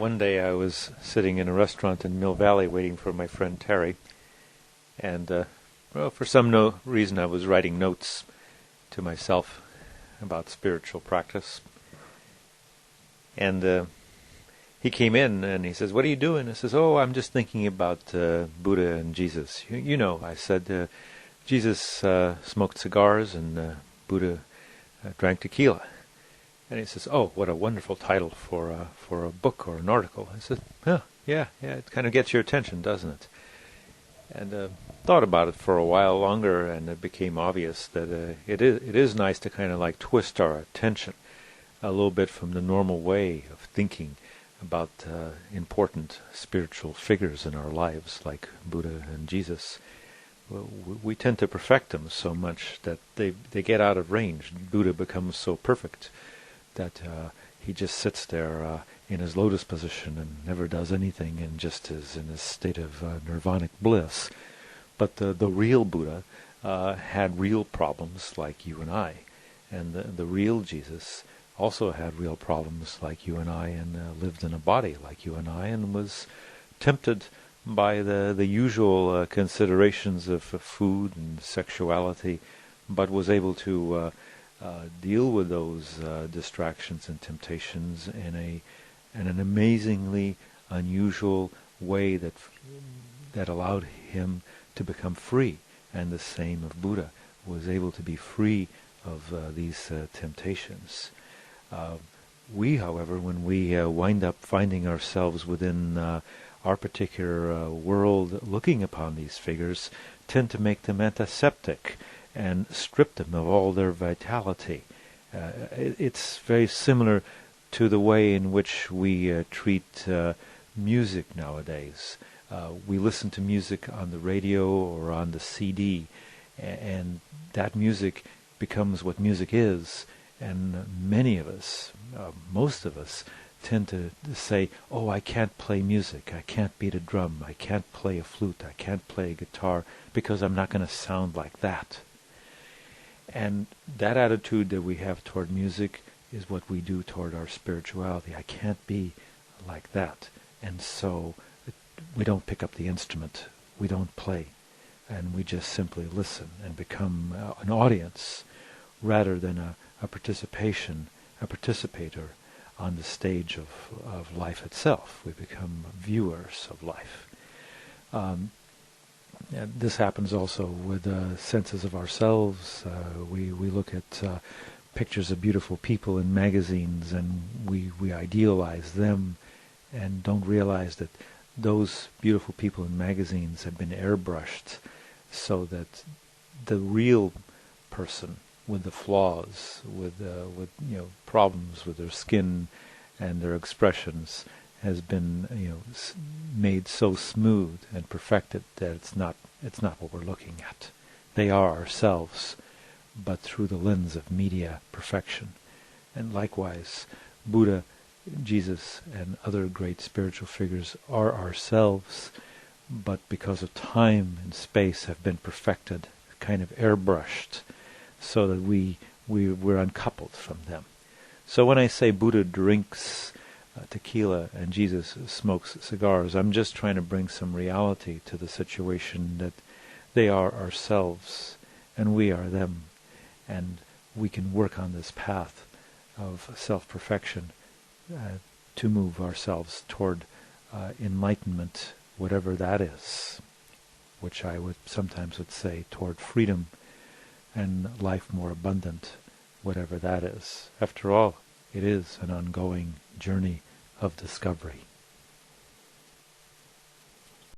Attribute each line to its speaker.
Speaker 1: One day I was sitting in a restaurant in Mill Valley waiting for my friend Terry, and for some reason I was writing notes to myself about spiritual practice. And he came in and he says, "What are you doing?" I says, "Oh, I'm just thinking about Buddha and Jesus." You know, I said, Jesus smoked cigars and Buddha drank tequila. And he says, "Oh, what a wonderful title for a book or an article." I said, yeah, it kind of gets your attention, doesn't it?" And thought about it for a while longer, and it became obvious that it is nice to kind of like twist our attention a little bit from the normal way of thinking about important spiritual figures in our lives, like Buddha and Jesus. We tend to perfect them so much that they get out of range. Buddha becomes so perfect that he just sits there in his lotus position and never does anything and just is in a state of nirvanic bliss. But the real Buddha had real problems like you and I. And the real Jesus also had real problems like you and I, and lived in a body like you and I, and was tempted by the usual considerations of food and sexuality, but was able to deal with those distractions and temptations in an amazingly unusual way that allowed him to become free. And the same of Buddha, was able to be free of these temptations. We, however, when we wind up finding ourselves within our particular world looking upon these figures, tend to make them antiseptic and strip them of all their vitality. It's very similar to the way in which we treat music nowadays. We listen to music on the radio or on the CD, and that music becomes what music is. And many of us, most of us, tend to say, "Oh, I can't play music, I can't beat a drum, I can't play a flute, I can't play a guitar, because I'm not going to sound like that." And that attitude that we have toward music is what we do toward our spirituality. I can't be like that. And so we don't pick up the instrument, we don't play, and we just simply listen and become an audience rather than a participator on the stage of life itself. We become viewers of life. And this happens also with senses of ourselves. We look at pictures of beautiful people in magazines, and we idealize them and don't realize that those beautiful people in magazines have been airbrushed so that the real person with the flaws, with problems with their skin and their expressions, has been made so smooth and perfected that it's not what we're looking at. They are ourselves, but through the lens of media perfection. And likewise, Buddha, Jesus, and other great spiritual figures are ourselves, but because of time and space have been perfected, kind of airbrushed, so that we're uncoupled from them. So when I say Buddha drinks tequila and Jesus smokes cigars, I'm just trying to bring some reality to the situation that they are ourselves and we are them, and we can work on this path of self-perfection to move ourselves toward enlightenment, whatever that is, which I would sometimes say toward freedom and life more abundant, whatever that is. After all, it is an ongoing journey of discovery.